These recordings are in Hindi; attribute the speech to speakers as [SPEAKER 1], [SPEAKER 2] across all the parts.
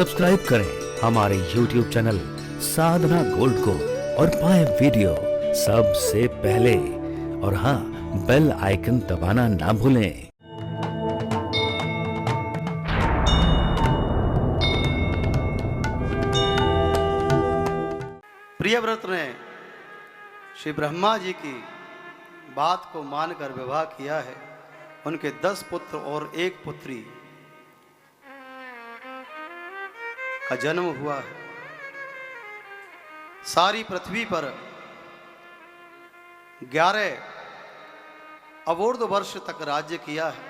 [SPEAKER 1] सब्सक्राइब करें हमारे YouTube चैनल साधना गोल्ड को और पाएं वीडियो सबसे पहले। और हाँ, बेल आइकन दबाना ना भूलें।
[SPEAKER 2] प्रियव्रत ने श्री ब्रह्मा जी की बात को मानकर विवाह किया है। उनके 10 पुत्र और 1 पुत्री का जन्म हुआ है। सारी पृथ्वी पर 11 अवोर्ध वर्ष तक राज्य किया है।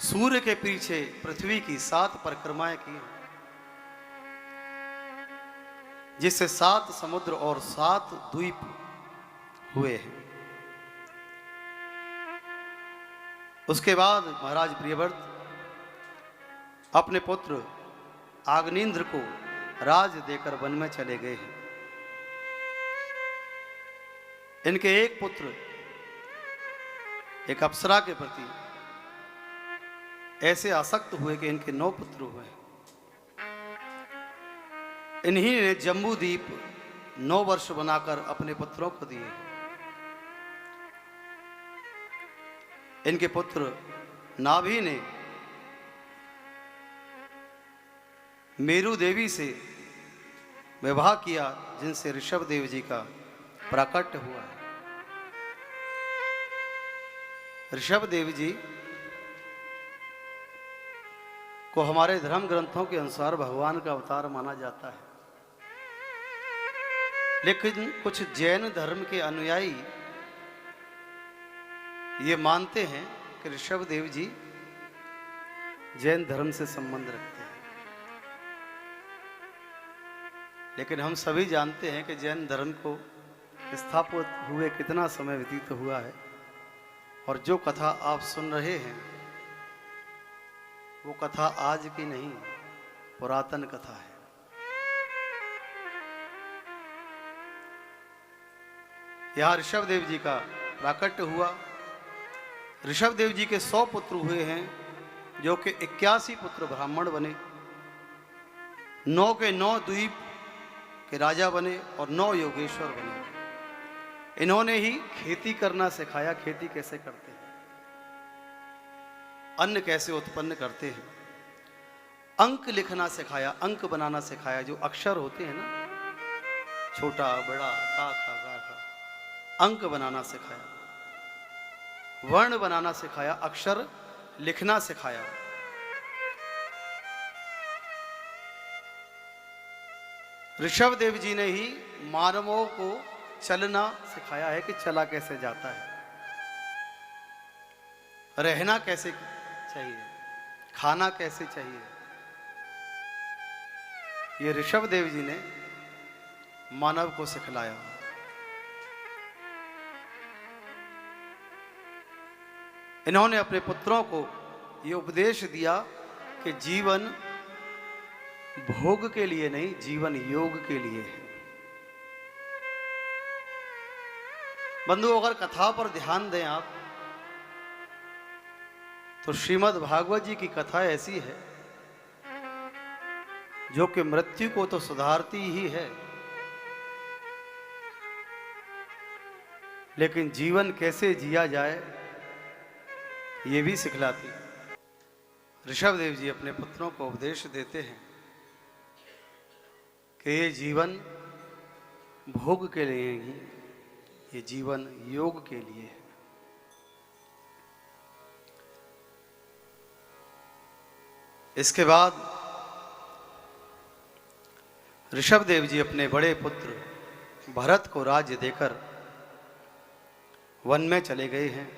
[SPEAKER 2] सूर्य के पीछे पृथ्वी की 7 परिक्रमाएं की, जिससे 7 समुद्र और 7 द्वीप हुए हैं। उसके बाद महाराज प्रियव्रत अपने पुत्र आग्नेन्द्र को राज देकर वन में चले गए हैं। इनके एक पुत्र एक अप्सरा के प्रति ऐसे आसक्त हुए कि इनके 9 पुत्र हुए। इन्हीं ने जम्बू द्वीप 9 वर्ष बनाकर अपने पुत्रों को दिए। इनके पुत्र नाभि ने मेरु देवी से विवाह किया, जिनसे ऋषभ देव जी का प्राकट्य हुआ है। ऋषभ देव जी को हमारे धर्म ग्रंथों के अनुसार भगवान का अवतार माना जाता है, लेकिन कुछ जैन धर्म के अनुयायी ये मानते हैं कि ऋषभ देव जी जैन धर्म से संबंध रखते हैं। लेकिन हम सभी जानते हैं कि जैन धर्म को स्थापित हुए कितना समय व्यतीत हुआ है, और जो कथा आप सुन रहे हैं वो कथा आज की नहीं, पुरातन कथा है। यहां ऋषभ देव जी का प्राकट्य हुआ। ऋषभ देव जी के 100 पुत्र हुए हैं, जो कि 81 पुत्र ब्राह्मण बने, 9 के 9 द्वीप के राजा बने और 9 योगेश्वर बने। इन्होंने ही खेती करना सिखाया, खेती कैसे करते हैं, अन्न कैसे उत्पन्न करते हैं, अंक लिखना सिखाया, अंक बनाना सिखाया। जो अक्षर होते हैं ना, छोटा बड़ा का खा गा खा, अंक बनाना सिखाया, वर्ण बनाना सिखाया, अक्षर लिखना सिखाया। ऋषभ देव जी ने ही मानवों को चलना सिखाया है कि चला कैसे जाता है, रहना कैसे चाहिए, खाना कैसे चाहिए। ये ऋषभ देव जी ने मानव को सिखलाया। इन्होंने अपने पुत्रों को ये उपदेश दिया कि जीवन भोग के लिए नहीं, जीवन योग के लिए है। बंधु, अगर कथा पर ध्यान दें आप, तो श्रीमद् भागवत जी की कथा ऐसी है जो कि मृत्यु को तो सुधारती ही है, लेकिन जीवन कैसे जिया जाए ये भी सिखलाती है। ऋषभ देव जी अपने पुत्रों को उपदेश देते हैं कि ये जीवन भोग के लिए ही, ये जीवन योग के लिए है। इसके बाद ऋषभ देव जी अपने बड़े पुत्र भरत को राज्य देकर वन में चले गए हैं।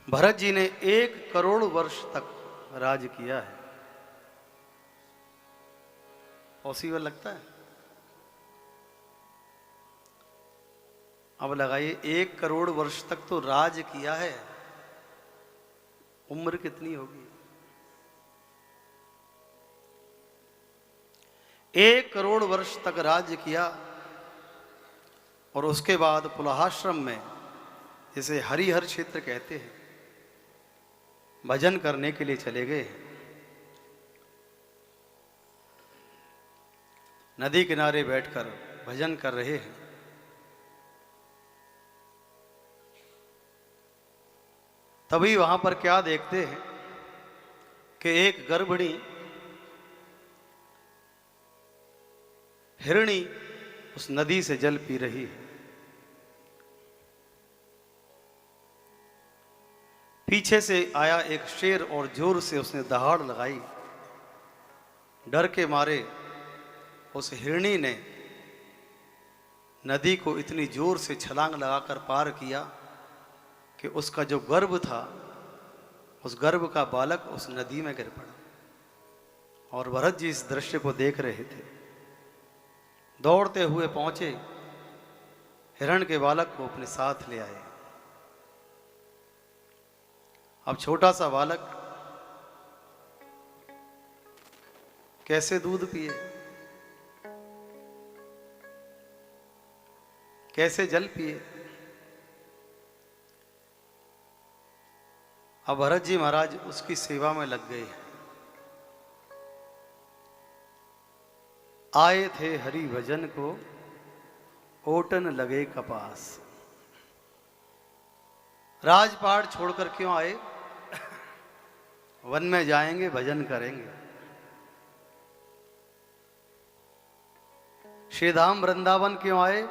[SPEAKER 2] भरत जी ने 1 करोड़ वर्ष तक राज किया है। पॉसिबल लगता है? अब लगाइए, 1 करोड़ वर्ष तक तो राज किया है, उम्र कितनी होगी? 1 करोड़ वर्ष तक राज्य किया, और उसके बाद पुलहाश्रम में, जिसे हरिहर क्षेत्र कहते हैं, भजन करने के लिए चले गए। नदी किनारे बैठकर भजन कर रहे हैं। तभी वहां पर क्या देखते हैं कि एक गर्भिणी हिरणी उस नदी से जल पी रही है। पीछे से आया एक शेर और जोर से उसने दहाड़ लगाई। डर के मारे उस हिरणी ने नदी को इतनी जोर से छलांग लगाकर पार किया कि उसका जो गर्भ था, उस गर्भ का बालक उस नदी में गिर पड़ा। और भरत जी इस दृश्य को देख रहे थे। दौड़ते हुए पहुंचे, हिरण के बालक को अपने साथ ले आए। अब छोटा सा बालक कैसे दूध पिए, कैसे जल पिए। अब भरत जी महाराज उसकी सेवा में लग गए। आए थे हरि भजन को, ओटन लगे कपास। राजपाट छोड़कर क्यों आए? वन में जाएंगे, भजन करेंगे। श्री धाम वृंदावन क्यों आए?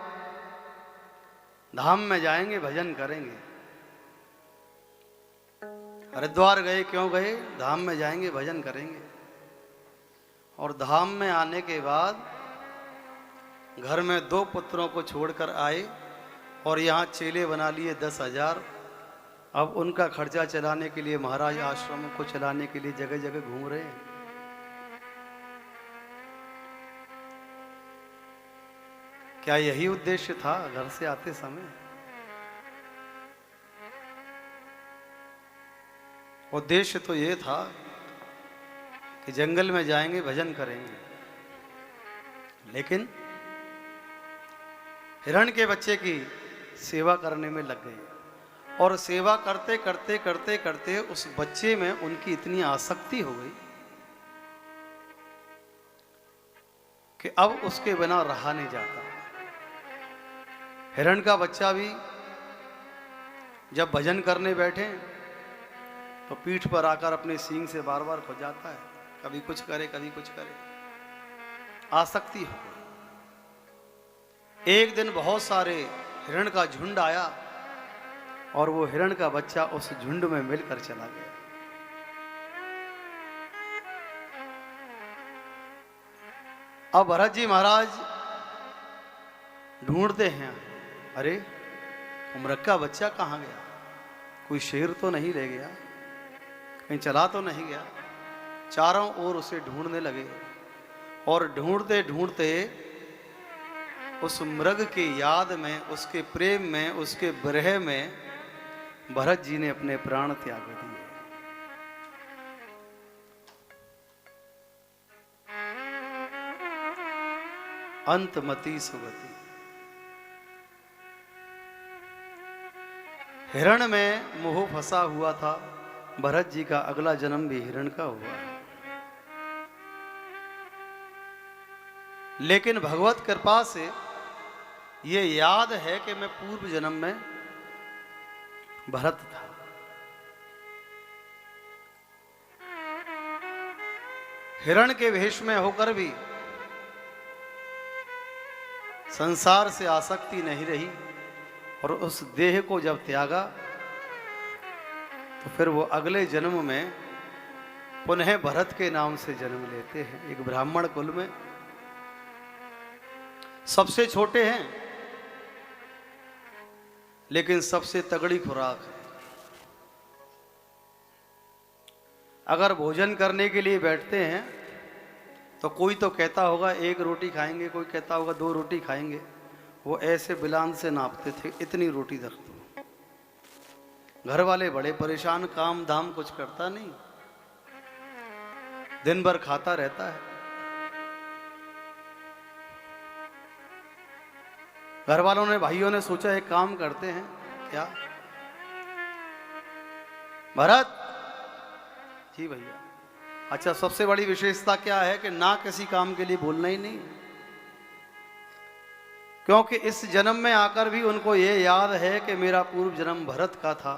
[SPEAKER 2] धाम में जाएंगे, भजन करेंगे। हरिद्वार गए, क्यों गए? धाम में जाएंगे, भजन करेंगे। और धाम में आने के बाद घर में 2 पुत्रों को छोड़कर आए और यहाँ चेले बना लिए 10,000। अब उनका खर्चा चलाने के लिए, महाराज आश्रम को चलाने के लिए जगह जगह घूम रहे हैं। क्या यही उद्देश्य था घर से आते समय? उद्देश्य तो ये था कि जंगल में जाएंगे, भजन करेंगे। लेकिन हिरण के बच्चे की सेवा करने में लग गए। और सेवा करते करते करते करते उस बच्चे में उनकी इतनी आसक्ति हो गई कि अब उसके बिना रहा नहीं जाता। हिरण का बच्चा भी जब भजन करने बैठे तो पीठ पर आकर अपने सींग से बार बार खुजाता है, कभी कुछ करे कभी कुछ करे। आसक्ति हो गई। एक दिन बहुत सारे हिरण का झुंड आया और वो हिरण का बच्चा उस झुंड में मिलकर चला गया। अब भरत जी महाराज ढूंढते हैं, अरे उमरक का बच्चा कहाँ गया? कोई शेर तो नहीं ले गया, कहीं चला तो नहीं गया। चारों ओर उसे ढूंढने लगे और ढूंढते ढूंढते उस मृग की याद में, उसके प्रेम में, उसके विरह में भरत जी ने अपने प्राण त्याग दिए। अंतमति सुगति। हिरण में मोह फंसा हुआ था। भरत जी का अगला जन्म भी हिरण का हुआ है। लेकिन भगवत कृपा से ये याद है कि मैं पूर्व जन्म में भरत था। हिरण के वेश में होकर भी संसार से आसक्ति नहीं रही और उस देह को जब त्यागा तो फिर वो अगले जन्म में पुनः भरत के नाम से जन्म लेते हैं। एक ब्राह्मण कुल में सबसे छोटे हैं लेकिन सबसे तगड़ी खुराक है। अगर भोजन करने के लिए बैठते हैं तो कोई तो कहता होगा 1 रोटी खाएंगे, कोई कहता होगा 2 रोटी खाएंगे। वो ऐसे बिलान से नापते थे, इतनी रोटी रख दो। घर वाले बड़े परेशान, काम धाम कुछ करता नहीं, दिन भर खाता रहता है। घर वालों ने, भाइयों ने सोचा एक काम करते हैं, क्या भरत जी भैया। अच्छा, सबसे बड़ी विशेषता क्या है कि ना किसी काम के लिए बोलना ही नहीं, क्योंकि इस जन्म में आकर भी उनको ये याद है कि मेरा पूर्व जन्म भरत का था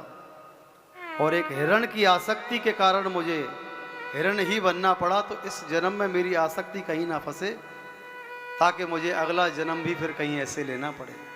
[SPEAKER 2] और एक हिरण की आसक्ति के कारण मुझे हिरण ही बनना पड़ा, तो इस जन्म में मेरी आसक्ति कहीं ना फंसे, ताकि मुझे अगला जन्म भी फिर कहीं ऐसे लेना पड़े।